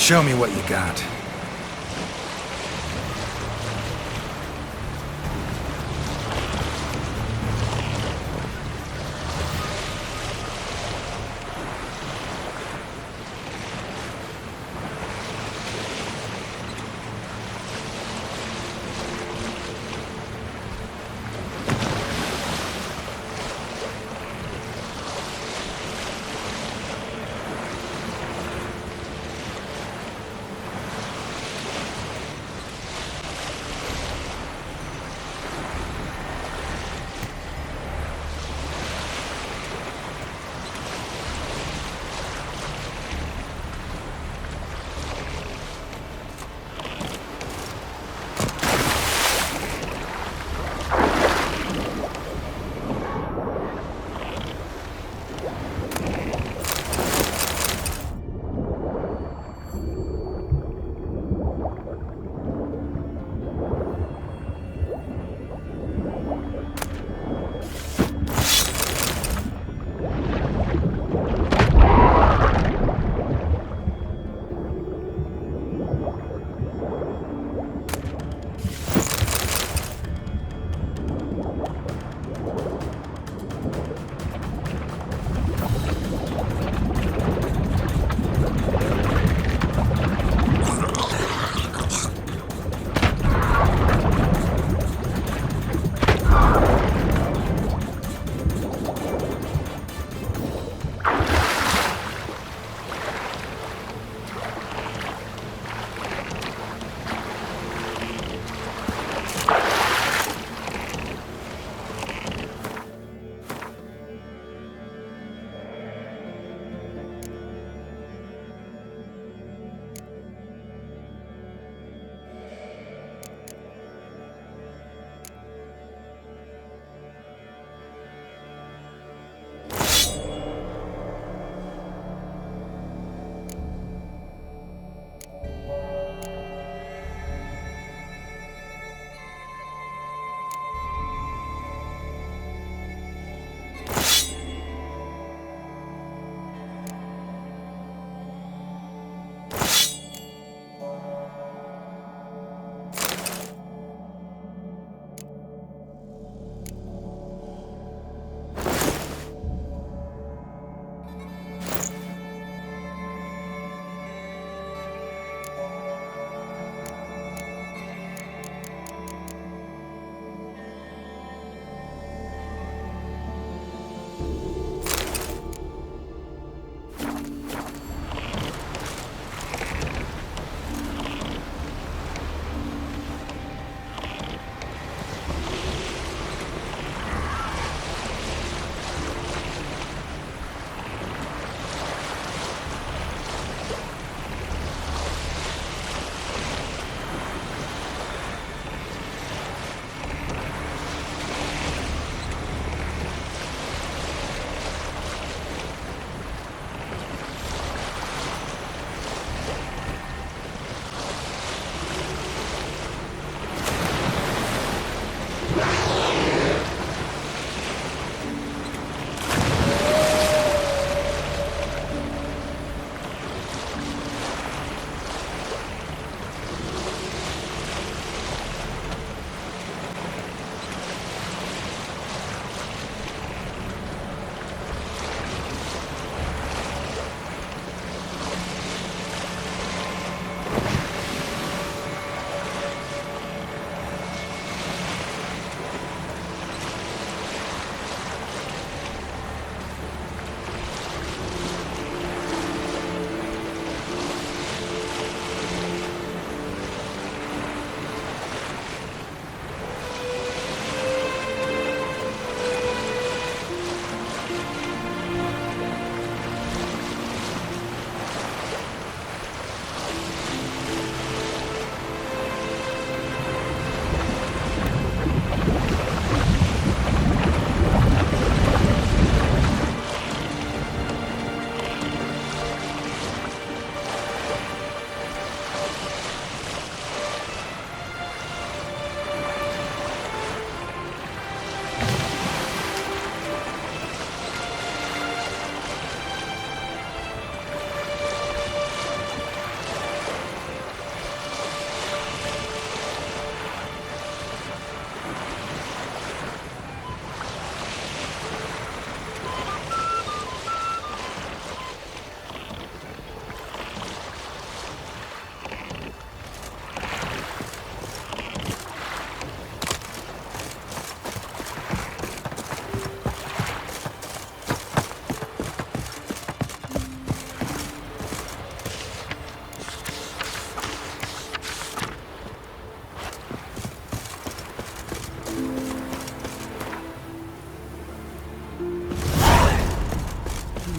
Show me what you got.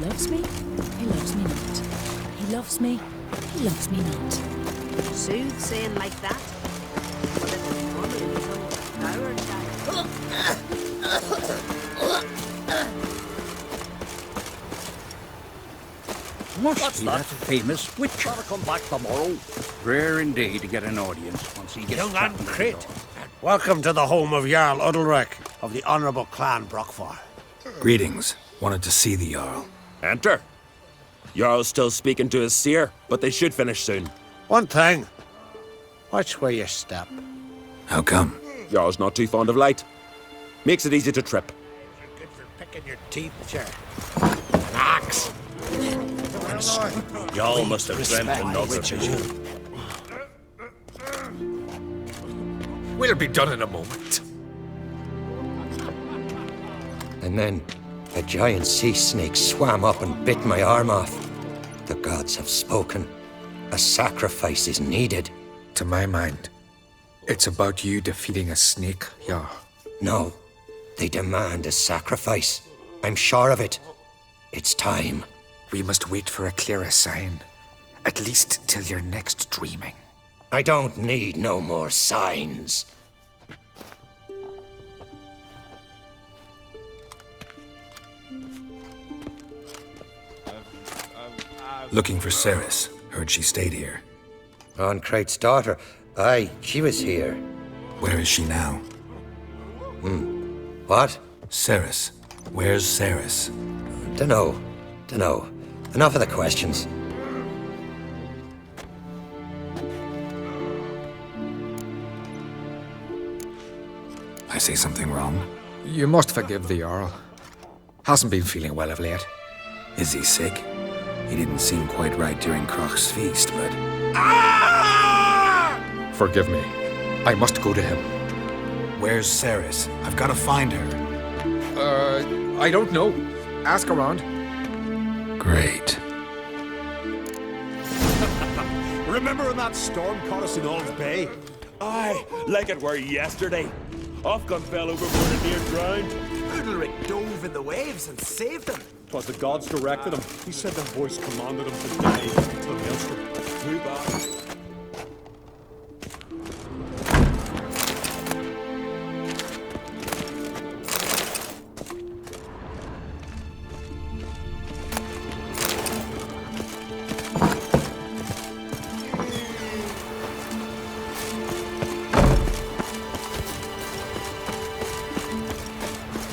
loves me, he loves me not. He loves me, he loves me not. Soothsaying like that? But it's a woman who's our child. Must be that famous witch. Gotta come back tomorrow. Rare indeed to get an audience once he gets Young trapped in the Crit, door. welcome to the home of Jarl Udalric of the Honourable Clan Brockfar. Greetings. Wanted to see the Jarl. Enter. Jarl's still speaking to his seer, but they should finish soon. One thing, watch where you step. How come? Jarl's not too fond of light. Makes it easy to trip. Good for picking your teeth, sir. An axe. Y'all must have dreamt another vision. We'll be done in a moment. And then a giant sea snake swam up and bit my arm off. The gods have spoken. A sacrifice is needed. To my mind, it's about you defeating a snake, Jarl. No, they demand a sacrifice. I'm sure of it. It's time. We must wait for a clearer sign. At least till your next dreaming. I don't need no more signs. Looking for Ceres. Heard she stayed here. On Crate's daughter. Aye, she was here. Where is she now? What? Ceres. Where's Ceres? Dunno. Enough of the questions. I say something wrong? You must forgive the Jarl. Hasn't been feeling well of late. Is he sick? He didn't seem quite right during Croc's feast, but... Forgive me. I must go to him. Where's Ceres? I've got to find her. I don't know. Ask around. Great. Remember when that storm caught us in Old Bay? Aye, like it were yesterday. Ofcom fell overboard and near drowned. Udalric dove in the waves and saved them. 'Twas the gods directed him. He said the voice commanded him to dive into the maelstrom. Move back.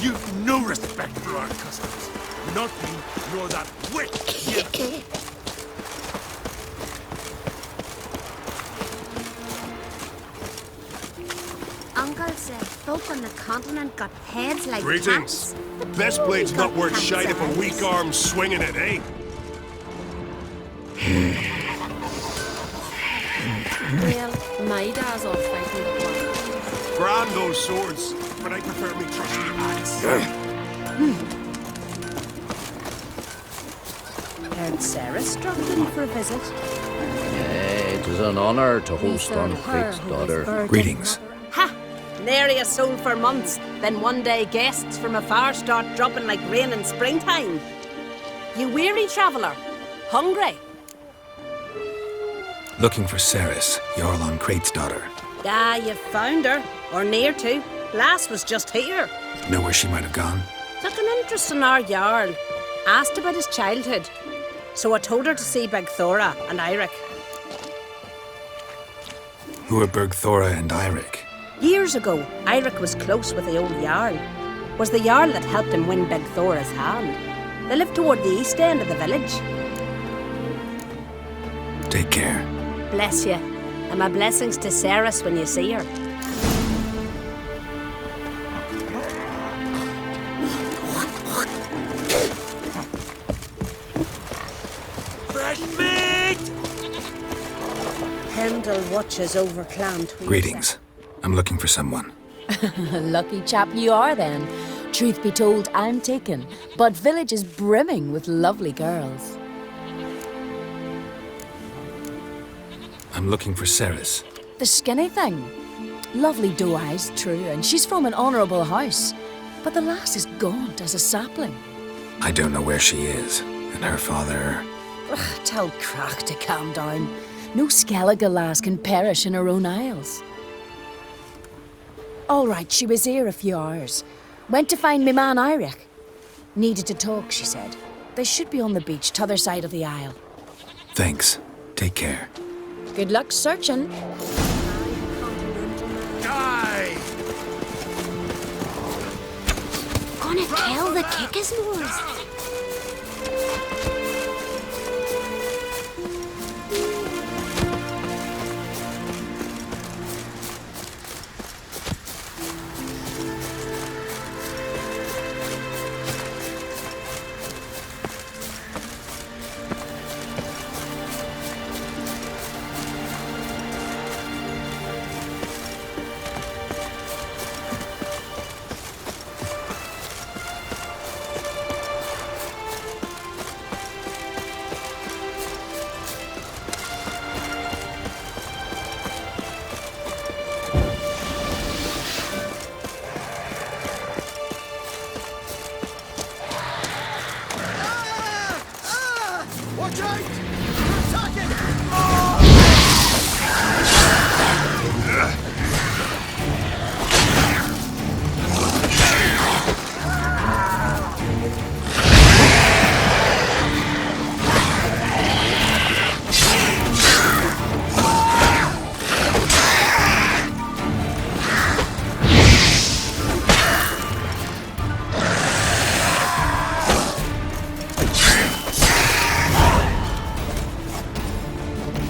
You've no respect for our customs. Not you, nor that witch. Uncle said folk on the continent got heads like Greetings. cats. Best blade's We not got worth shite if a cats' weak eyes. arm's swinging it, eh? Well, my dad's off fighting the war. Grand those swords, but I prefer me trusty axe. Heard Ceres dropped in for a visit. It is an honour to host on Crate's daughter. Greetings. Ha! Nary a soul for months. Then one day guests from afar start dropping like rain in springtime. You weary traveller? Hungry? Looking for Ceres, Jarl on Crate's daughter. Ah, you found her. Or near to. Last was just here. Know where she might have gone? Took an interest in our Jarl. Asked about his childhood. So I told her to see Big Thora and Eirik. Who are Bergthora and Eirik? Years ago, Eirik was close with the old Jarl. Was the Jarl that helped him win Big Thora's hand. They lived toward the east end of the village. Take care. Bless you. And my blessings to Ceres when you see her. Fresh meat! Pendle watches over Clan Tweed. Greetings. I'm looking for someone. Lucky chap you are then. Truth be told, I'm taken, but village is brimming with lovely girls. I'm looking for Ceres. The skinny thing. Lovely doe eyes, true, and she's from an honourable house. But the lass is gaunt as a sapling. I don't know where she is, And her father... Tell Crack to calm down. No Skellige lass can perish in her own isles. All right, she was here a few hours. Went to find me man Eirik. Needed to talk, she said. They should be on the beach, t'other side of the isle. Thanks. Take care. Good luck searching. Die! Gonna kill the Kickismores. Watch out! Attacking!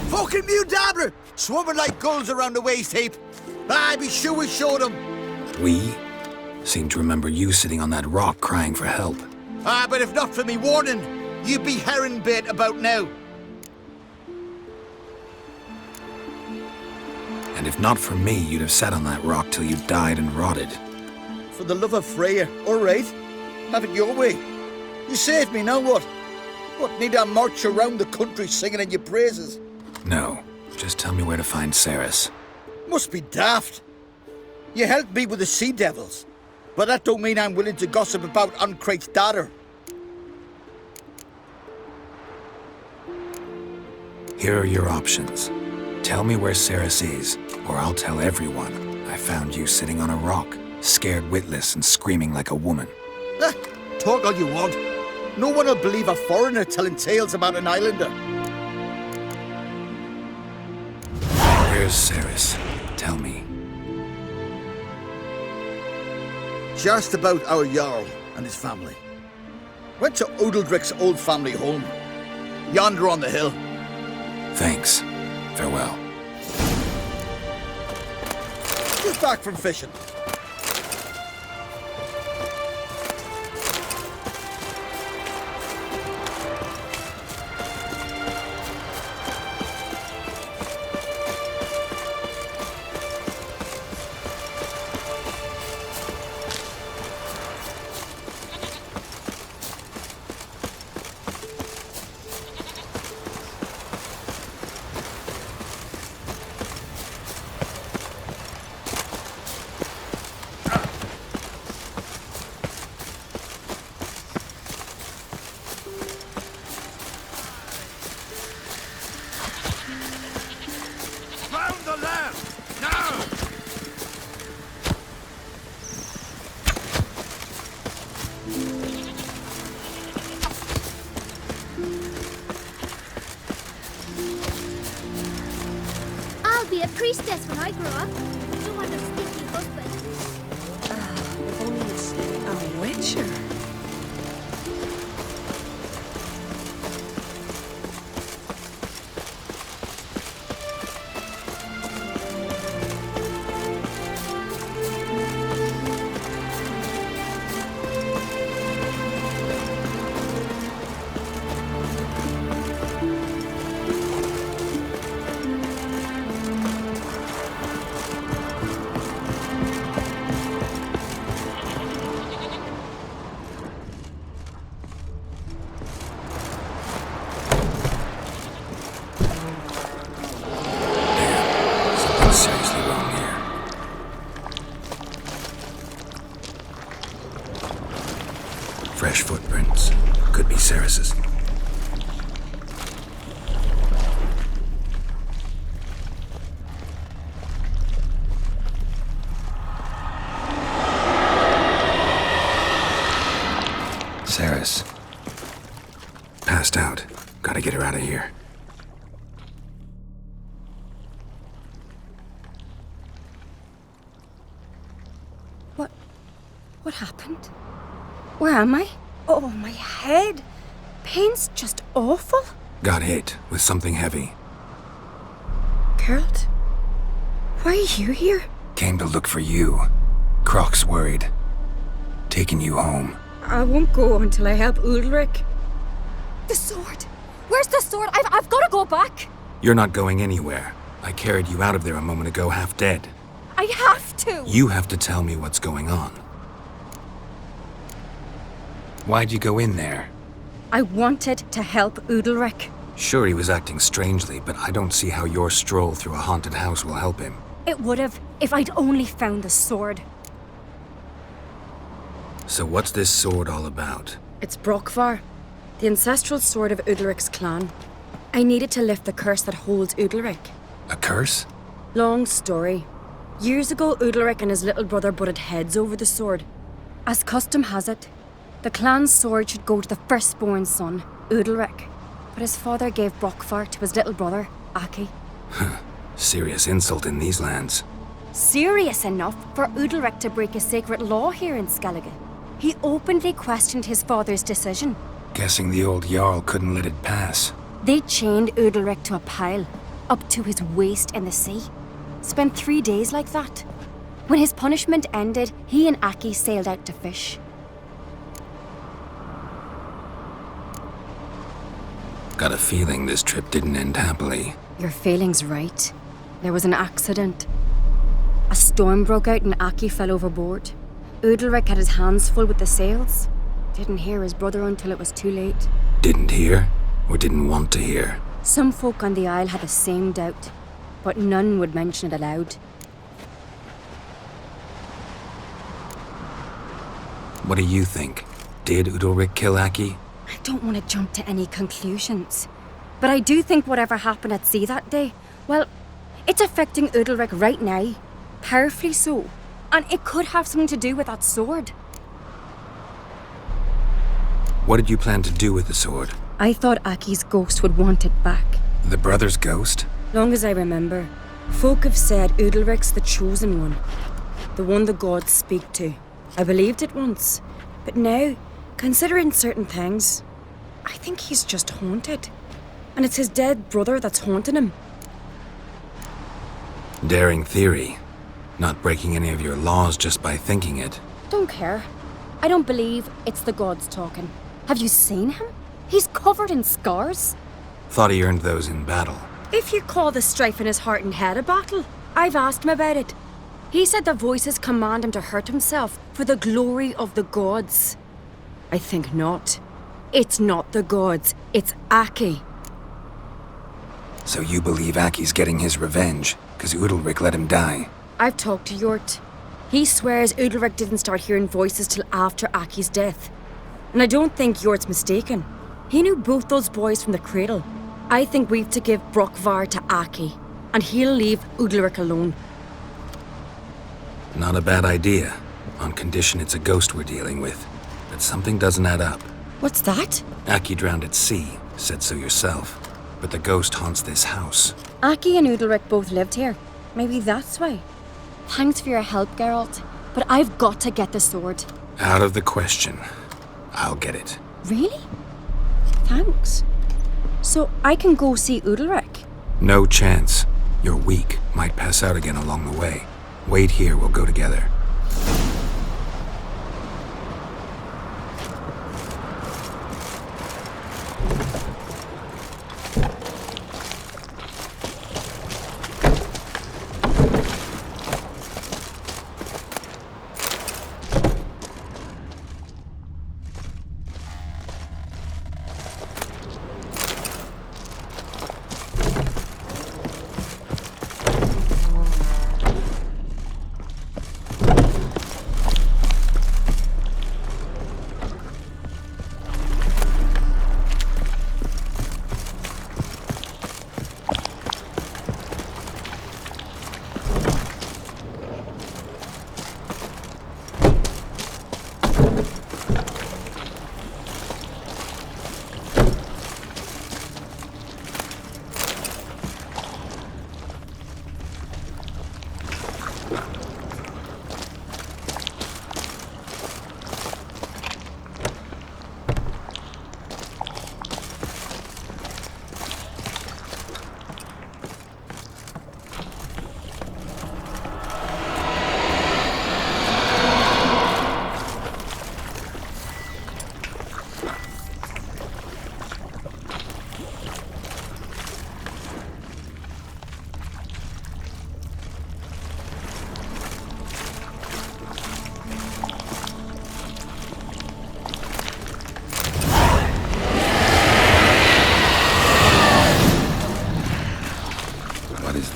Fucking mute dabbler! Swimming like gulls around the waist heap. I be sure we showed them. We seem to remember you sitting on that rock crying for help. But if not for me warning, you'd be herring bait about now. And if not for me, you'd have sat on that rock till you died and rotted. For the love of Freya, all right. Have it your way. You saved me, now what? What, need I march around the country singing in your praises? No, just tell me where to find Ceres. Must be daft. You helped me with the Sea Devils, but that don't mean I'm willing to gossip about Uncrate's daughter. Here are your options. Tell me where Ceres is, or I'll tell everyone I found you sitting on a rock, scared witless and screaming like a woman. Talk all you want. No one will believe a foreigner telling tales about an islander. Where's Ceres? Tell me. Just about our Jarl and his family. Went to Odeldrick's old family home. Yonder on the hill. Thanks. Farewell. Just back from fishing. Found the lamp! Now! I'll be a priestess when I grow up. Don't want a stinky husband. If only it's a witcher. Something's seriously wrong here. Fresh footprints. Could be Ceres's. Ceres. Passed out. Gotta get her out of here. What happened? Where am I? Oh, my head. Pain's just awful. Got hit with something heavy. Geralt? Why are you here? Came to look for you. Croc's worried. Taking you home. I won't go until I help Ulrich. The sword! Where's the sword? I've got to go back! You're not going anywhere. I carried you out of there a moment ago, half dead. I have to! You have to tell me what's going on. Why'd you go in there? I wanted to help Ulrich. Sure, he was acting strangely, but I don't see how your stroll through a haunted house will help him. It would have, if I'd only found the sword. So what's this sword all about? It's Brokvar, the ancestral sword of Ulrich's clan. I needed to lift the curse that holds Ulrich. A curse? Long story. Years ago, Ulrich and his little brother butted heads over the sword. As custom has it, the clan's sword should go to the firstborn son, Ulrich. But his father gave Brokvar to his little brother, Aki. Serious insult in these lands. Serious enough for Ulrich to break a sacred law here in Skellige. He openly questioned his father's decision. Guessing the old Jarl couldn't let it pass. They chained Ulrich to a pile, up to his waist in the sea. Spent 3 days like that. When his punishment ended, he and Aki sailed out to fish. Got a feeling this trip didn't end happily. Your feeling's right. There was an accident. A storm broke out and Aki fell overboard. Ulrich had his hands full with the sails. Didn't hear his brother until it was too late. Didn't hear? Or didn't want to hear? Some folk on the Isle had the same doubt, but none would mention it aloud. What do you think? Did Ulrich kill Aki? I don't want to jump to any conclusions, but I do think whatever happened at sea that day, well, it's affecting Ulrich right now, powerfully so, and it could have something to do with that sword. What did you plan to do with the sword? I thought Aki's ghost would want it back. The brother's ghost? Long as I remember, folk have said Ulrich's the chosen one, the one the gods speak to. I believed it once, but now, considering certain things, I think he's just haunted. And it's his dead brother that's haunting him. Daring theory. Not breaking any of your laws just by thinking it. Don't care. I don't believe it's the gods talking. Have you seen him? He's covered in scars. Thought he earned those in battle. If you call the strife in his heart and head a battle, I've asked him about it. He said the voices command him to hurt himself for the glory of the gods. I think not. It's not the gods, it's Aki. So you believe Aki's getting his revenge, because Ulrich let him die? I've talked to Jort. He swears Ulrich didn't start hearing voices till after Aki's death. And I don't think Jort's mistaken. He knew both those boys from the cradle. I think we've to give Brokvar to Aki, and he'll leave Ulrich alone. Not a bad idea, on condition it's a ghost we're dealing with. But something doesn't add up. What's that? Aki drowned at sea, said so yourself. But the ghost haunts this house. Aki and Ulrich both lived here. Maybe that's why. Thanks for your help, Geralt. But I've got to get the sword. Out of the question. I'll get it. Really? Thanks. So I can go see Ulrich? No chance. You're weak. Might pass out again along the way. Wait here, we'll go together.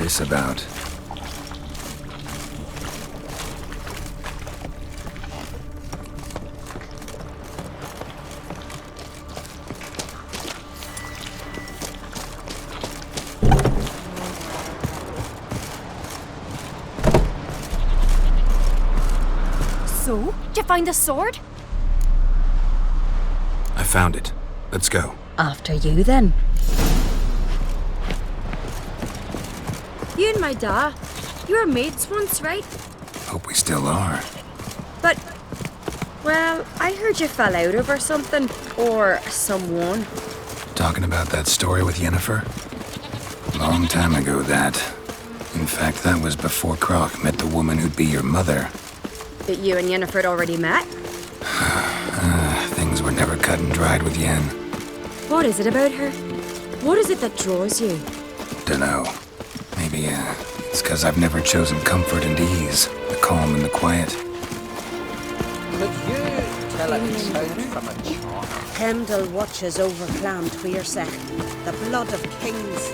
this about? So, did you find the sword? I found it. Let's go. After you, then. You and my dad, you were mates once, right? Hope we still are. But, well, I heard you fell out of or something. Or someone. Talking about that story with Yennefer? Long time ago, that. In fact, that was before Croc met the woman who'd be your mother. That you and Yennefer had already met? Things were never cut and dried with Yen. What is it about her? What is it that draws you? Dunno. Maybe, it's 'cause I've never chosen comfort and ease, the calm and the quiet. Could you tell a sound from a charm? Heimdall watches over Clan Tweersech, the blood of kings.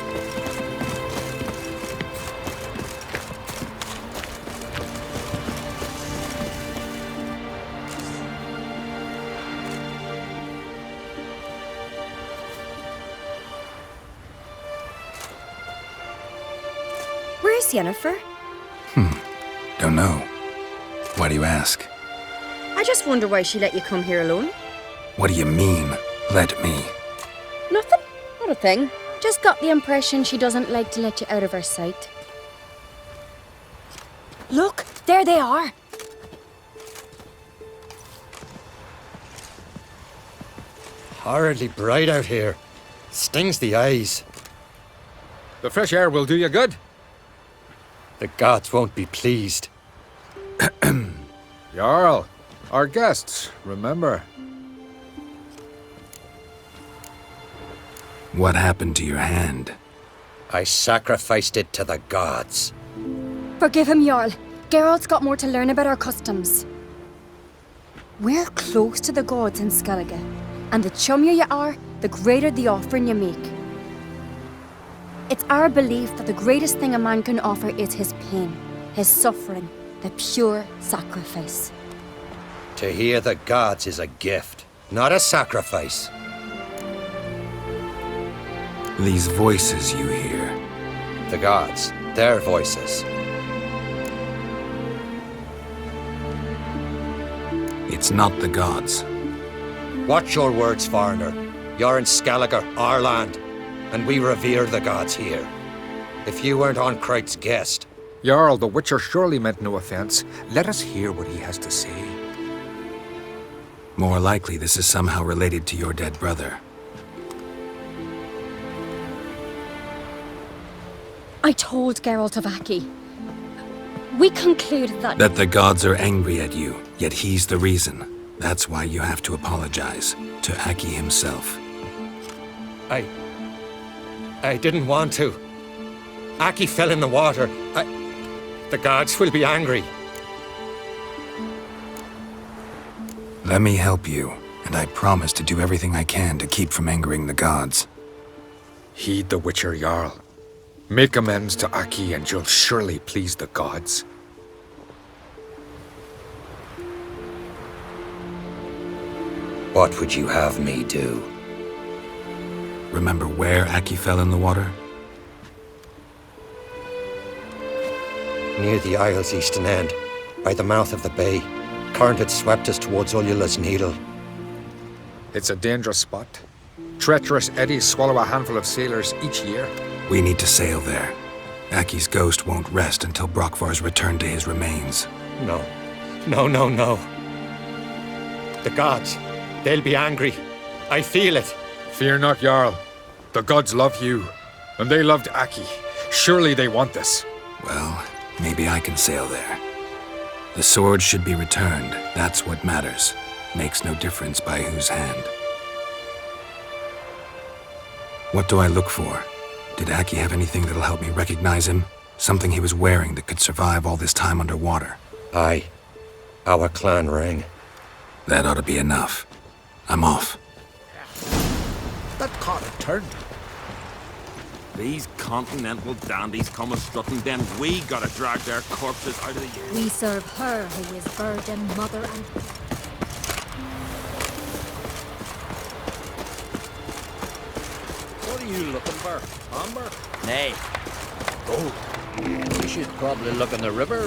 Where's Yennefer? Don't know. Why do you ask? I just wonder why she let you come here alone. What do you mean, let me? Nothing. Not a thing. Just got the impression she doesn't like to let you out of her sight. Look, there they are. Horridly bright out here. Stings the eyes. The fresh air will do you good. The gods won't be pleased. Jarl, our guests, remember. What happened to your hand? I sacrificed it to the gods. Forgive him, Jarl. Geralt's got more to learn about our customs. We're close to the gods in Skellige, and the chummier you are, the greater the offering you make. It's our belief that the greatest thing a man can offer is his pain, his suffering, the pure sacrifice. To hear the gods is a gift, not a sacrifice. These voices you hear. The gods, their voices. It's not the gods. Watch your words, foreigner. You're in Skellige, our land, and we revere the gods here. If you weren't on Kright's guest... Jarl, the Witcher surely meant no offense. Let us hear what he has to say. More likely this is somehow related to your dead brother. I told Geralt of Aki. We concluded that... That the gods are angry at you, yet he's the reason. That's why you have to apologize to Aki himself. I didn't want to. Aki fell in the water. The gods will be angry. Let me help you, and I promise to do everything I can to keep from angering the gods. Heed the Witcher, Jarl. Make amends to Aki and you'll surely please the gods. What would you have me do? Remember where Aki fell in the water? Near the Isle's eastern end, by the mouth of the bay. Current had swept us towards Ullula's Needle. It's a dangerous spot. Treacherous eddies swallow a handful of sailors each year. We need to sail there. Aki's ghost won't rest until Brokvar's returned to his remains. No. The gods, they'll be angry. I feel it. Fear not, Jarl. The gods love you, and they loved Aki. Surely they want this. Well, maybe I can sail there. The sword should be returned. That's what matters. Makes no difference by whose hand. What do I look for? Did Aki have anything that'll help me recognize him? Something he was wearing that could survive all this time underwater? Aye. Our clan ring. That ought to be enough. I'm off. That caught a turn. These continental dandies come a strutting, then we gotta drag their corpses out of the air. We serve her who is burden, mother, and What are you looking for? Amber? Nay. Oh, we should probably look in the river.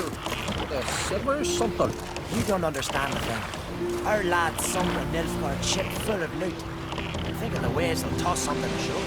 The silver or something. You don't understand the thing. Our lads sunk a Nilfgaard ship full of loot. I'm thinking the waves will toss something ashore.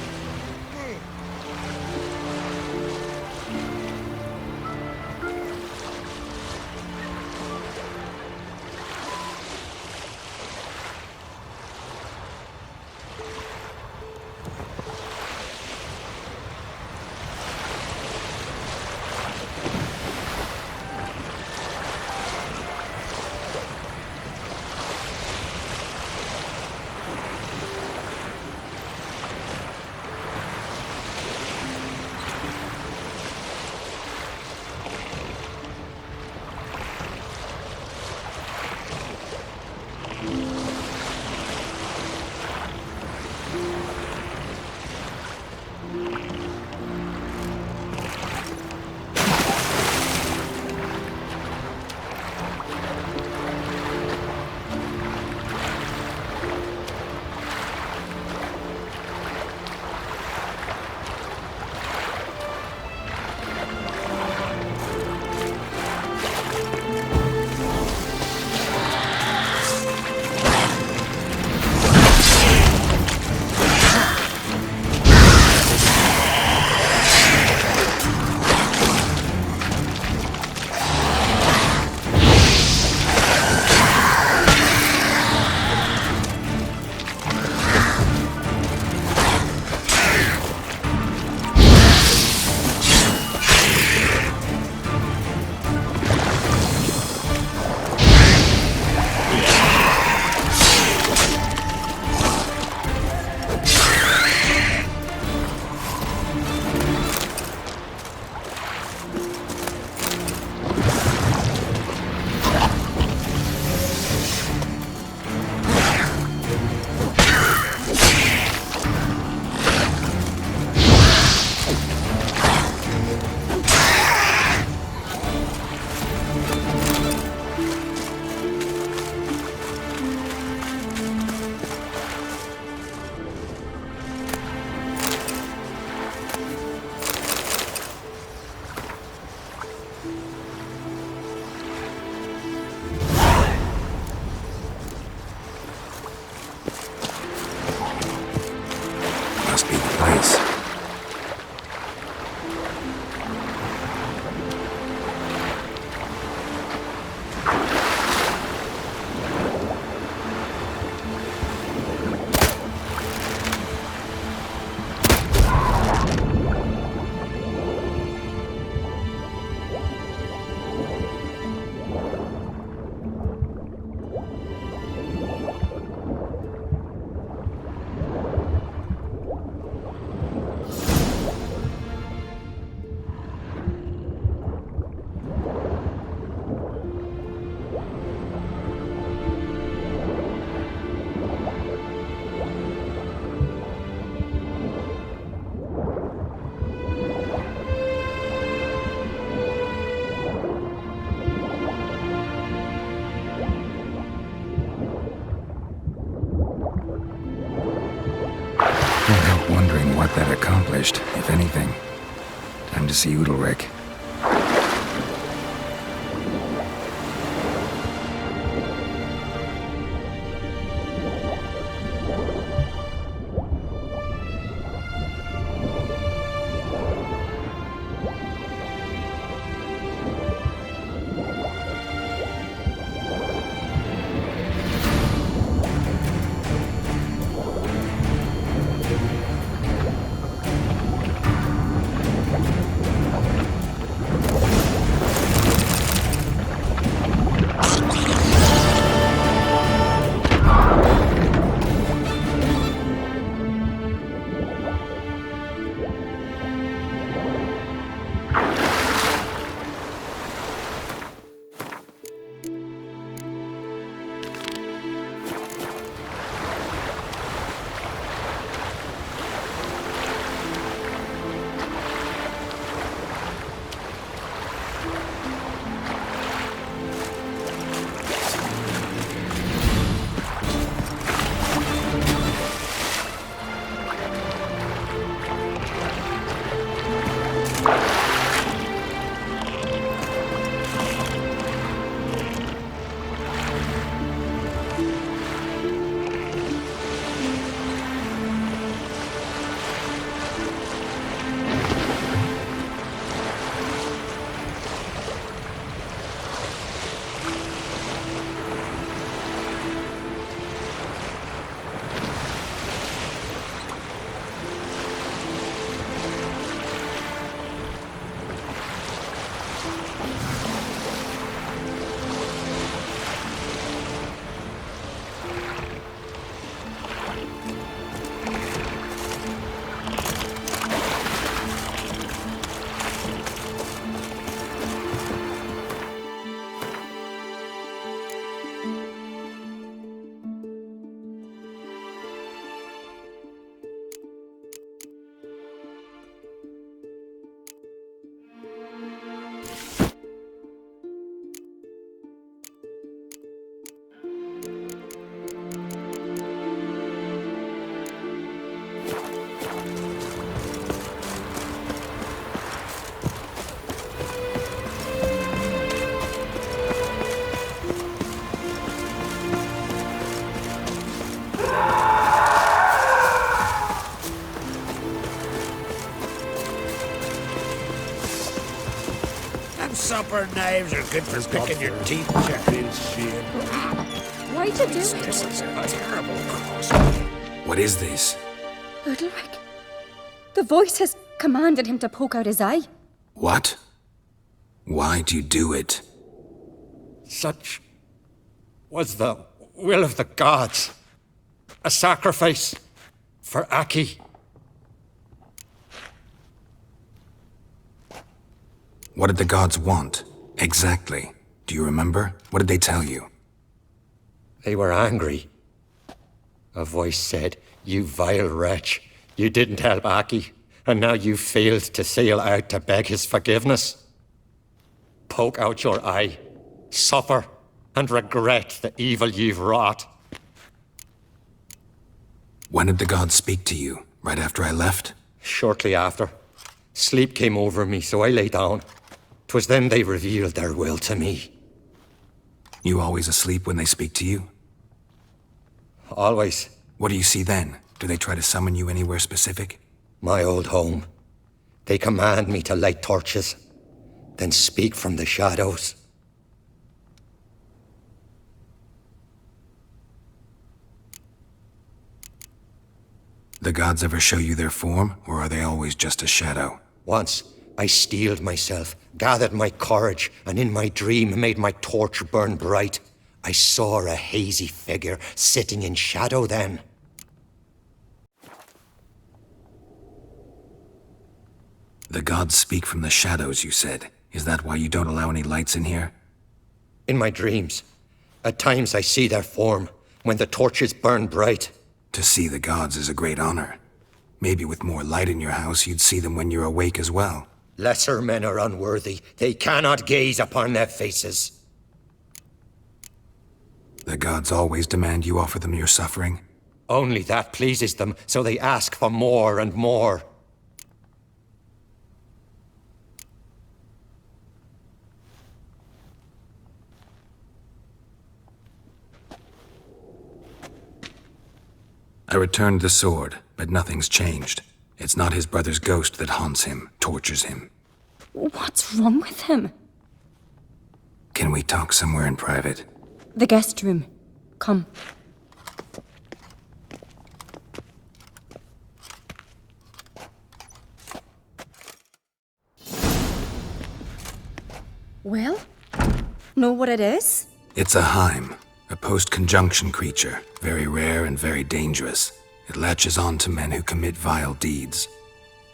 What that accomplished, if anything. Time to see Udalric. Copper knives are good for picking your teeth, Jack. Why'd you do it? This is a terrible cross. What is this? Udalric. The voice has commanded him to poke out his eye. What? Why'd you do it? Such was the will of the gods. A sacrifice for Aki. What did the gods want? Exactly. Do you remember? What did they tell you? They were angry. A voice said, "You vile wretch, you didn't help Aki, and now you failed to sail out to beg his forgiveness. Poke out your eye, suffer, and regret the evil you've wrought." When did the gods speak to you? Right after I left? Shortly after. Sleep came over me, so I lay down. 'Twas then they revealed their will to me. You always asleep when they speak to you? Always. What do you see then? Do they try to summon you anywhere specific? My old home. They command me to light torches, then speak from the shadows. The gods ever show you their form, or are they always just a shadow? Once, I steeled myself, gathered my courage, and in my dream made my torch burn bright. I saw a hazy figure sitting in shadow then. The gods speak from the shadows, you said. Is that why you don't allow any lights in here? In my dreams. At times I see their form, when the torches burn bright. To see the gods is a great honor. Maybe with more light in your house, you'd see them when you're awake as well. Lesser men are unworthy. They cannot gaze upon their faces. The gods always demand you offer them your suffering? Only that pleases them, so they ask for more and more. I returned the sword, but nothing's changed. It's not his brother's ghost that haunts him, tortures him. What's wrong with him? Can we talk somewhere in private? The guest room. Come. Well, know what it is? It's a Heim, a post-conjunction creature, very rare and very dangerous. It latches on to men who commit vile deeds.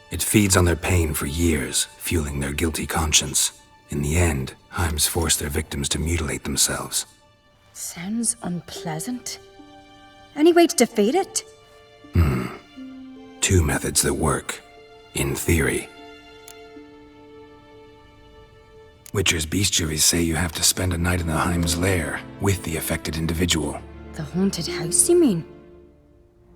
It feeds on their pain for years, fueling their guilty conscience. In the end, Heims force their victims to mutilate themselves. Sounds unpleasant. Any way to defeat it? Two methods that work. In theory. Witcher's bestiaries say you have to spend a night in the Heim's lair, with the affected individual. The haunted house, you mean?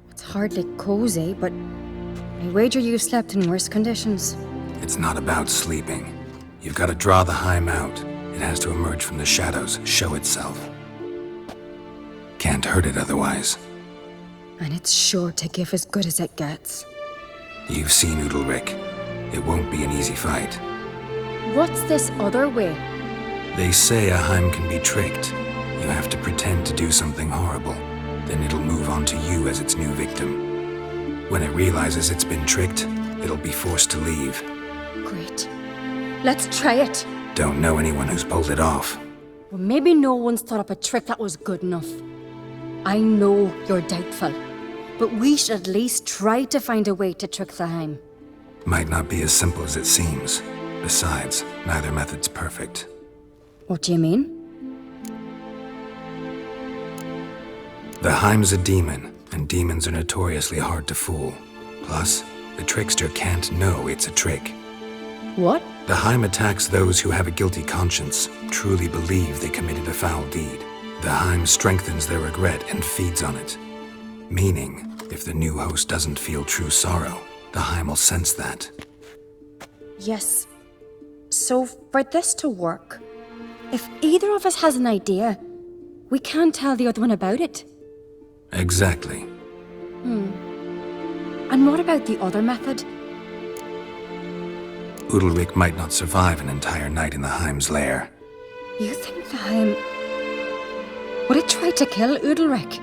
It's hardly cozy, but I wager you've slept in worse conditions. It's not about sleeping. You've got to draw the Heim out. It has to emerge from the shadows, show itself. Can't hurt it otherwise. And it's sure to give as good as it gets. You've seen Udalric. It won't be an easy fight. What's this other way? They say a Heim can be tricked. You have to pretend to do something horrible. Then it'll move on to you as its new victim. When it realizes it's been tricked, it'll be forced to leave. Great. Let's try it. Don't know anyone who's pulled it off. Well, maybe no one's thought up a trick that was good enough. I know you're doubtful, but we should at least try to find a way to trick the Heim. Might not be as simple as it seems. Besides, neither method's perfect. What do you mean? The Heim's a demon, and demons are notoriously hard to fool. Plus, the trickster can't know it's a trick. What? The Heim attacks those who have a guilty conscience, truly believe they committed a foul deed. The Heim strengthens their regret and feeds on it. Meaning, if the new host doesn't feel true sorrow, the Heim will sense that. Yes. So, for this to work, if either of us has an idea, we can't tell the other one about it. Exactly. And what about the other method? Udalric might not survive an entire night in the Heim's lair. You think the Heim... would it try to kill Udalric?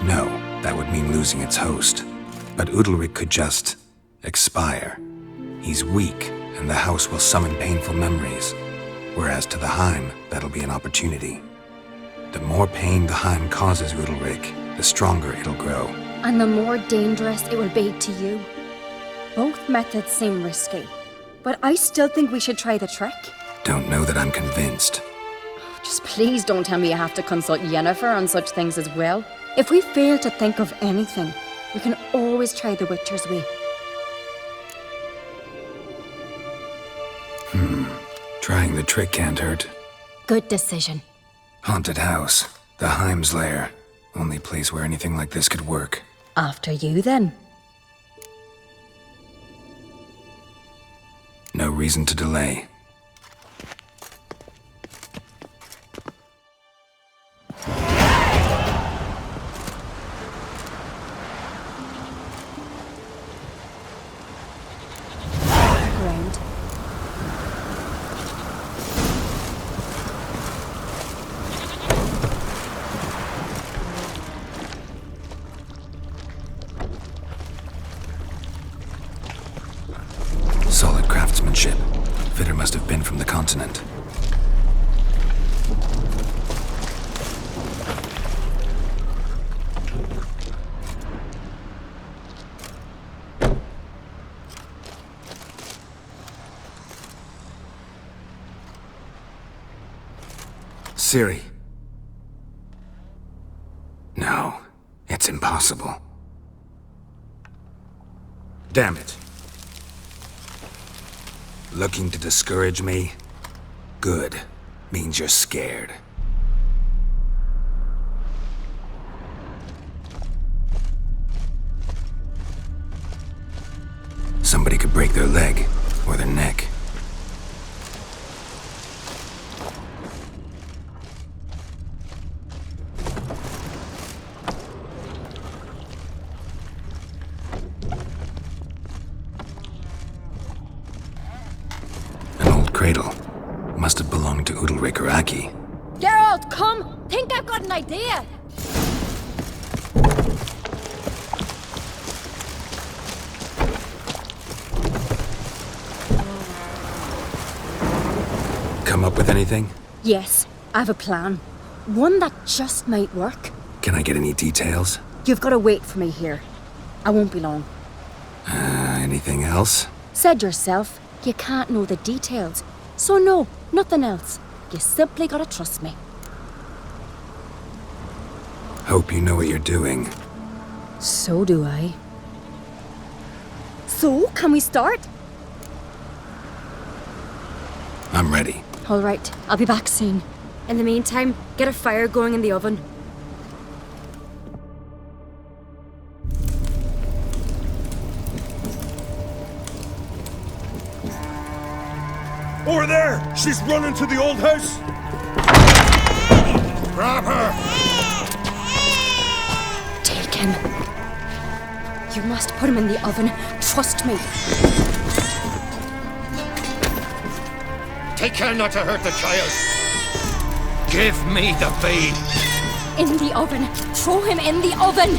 No, that would mean losing its host. But Udalric could just... expire. He's weak, and the house will summon painful memories. Whereas to the Heim, that'll be an opportunity. The more pain the Heim causes Udalric, the stronger it'll grow. And the more dangerous it will be to you. Both methods seem risky, but I still think we should try the trick. Don't know that I'm convinced. Just please don't tell me you have to consult Yennefer on such things as well. If we fail to think of anything, we can always try the Witcher's way. Trying the trick can't hurt. Good decision. Haunted house. The Heim's lair. Only place where anything like this could work. After you, then. No reason to delay. Ground. Solid craftsmanship. Fitter must have been from the continent. Ciri. No, it's impossible. Damn it. Looking to discourage me? Good. Means you're scared. Somebody could break their leg, or their neck. Cradle. Must have belonged to Udalric or Aki. Geralt, come! Think I've got an idea! Come up with anything? Yes, I have a plan. One that just might work. Can I get any details? You've got to wait for me here. I won't be long. Anything else? Said yourself, you can't know the details. So no, nothing else. You simply gotta trust me. Hope you know what you're doing. So do I. So, can we start? I'm ready. All right, I'll be back soon. In the meantime, get a fire going in the oven. Over there! She's running to the old house! Grab her! Take him. You must put him in the oven. Trust me. Take care not to hurt the child. Give me the babe. In the oven. Throw him in the oven.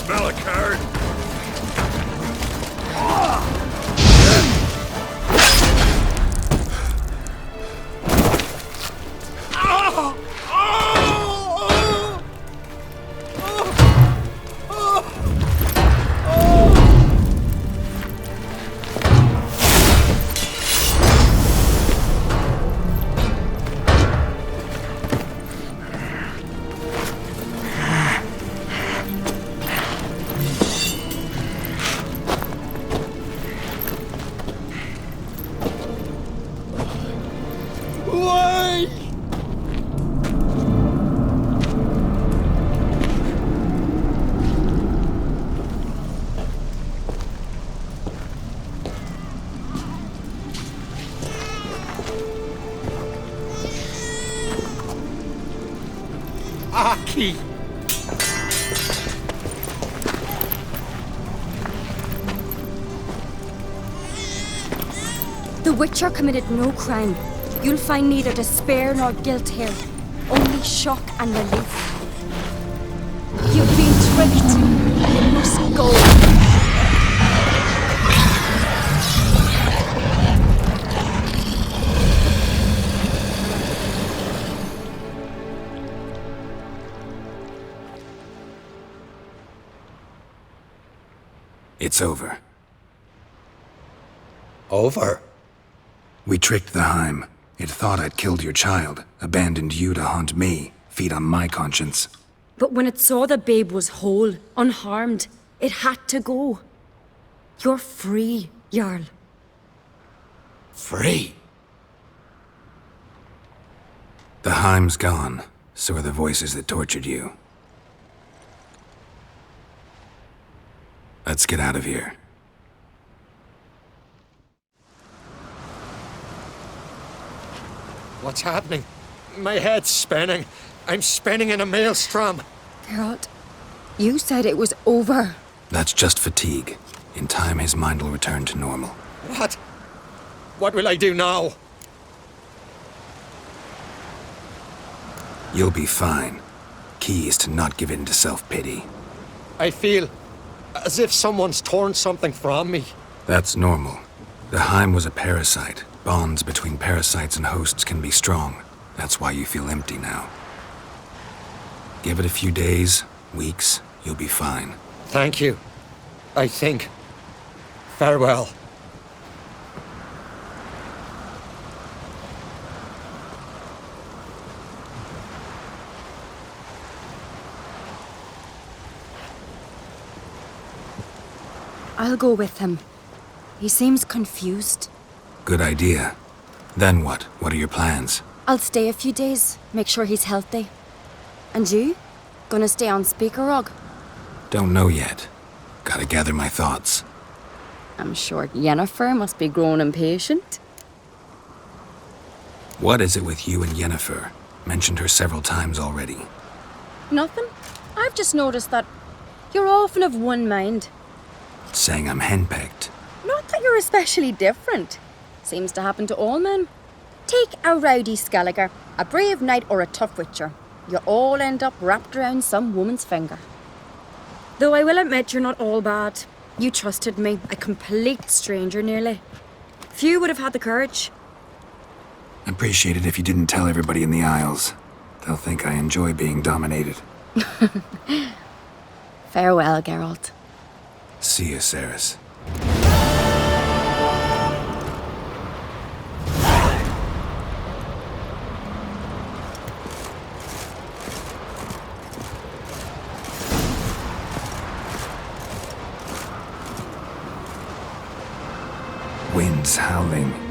smell a card? Aki! The Witcher committed no crime. You'll find neither despair nor guilt here. Only shock and relief. You've been tricked. You must go. It's over. Over? We tricked the Heim. It thought I'd killed your child, abandoned you to haunt me, feed on my conscience. But when it saw the babe was whole, unharmed, it had to go. You're free, Jarl. Free? The Heim's gone, so are the voices that tortured you. Let's get out of here. What's happening? My head's spinning. I'm spinning in a maelstrom. Geralt, you said it was over. That's just fatigue. In time, his mind will return to normal. What? What will I do now? You'll be fine. Key is to not give in to self-pity. I feel as if someone's torn something from me. That's normal. The Heim was a parasite. Bonds between parasites and hosts can be strong. That's why you feel empty now. Give it a few days, weeks, you'll be fine. Thank you. I think. Farewell. I'll go with him. He seems confused. Good idea. Then what? What are your plans? I'll stay a few days, make sure he's healthy. And you? Gonna stay on Speaker Rog? Don't know yet. Gotta gather my thoughts. I'm sure Yennefer must be growing impatient. What is it with you and Yennefer? Mentioned her several times already. Nothing. I've just noticed that you're often of one mind. Saying I'm henpecked. Not that you're especially different. Seems to happen to all men. Take a rowdy Skelliger, a brave knight or a tough witcher. You all end up wrapped around some woman's finger. Though I will admit you're not all bad. You trusted me, a complete stranger nearly. Few would have had the courage. Appreciate it if you didn't tell everybody in the Isles. They'll think I enjoy being dominated. Farewell, Geralt. See you, Cerys. Winds howling.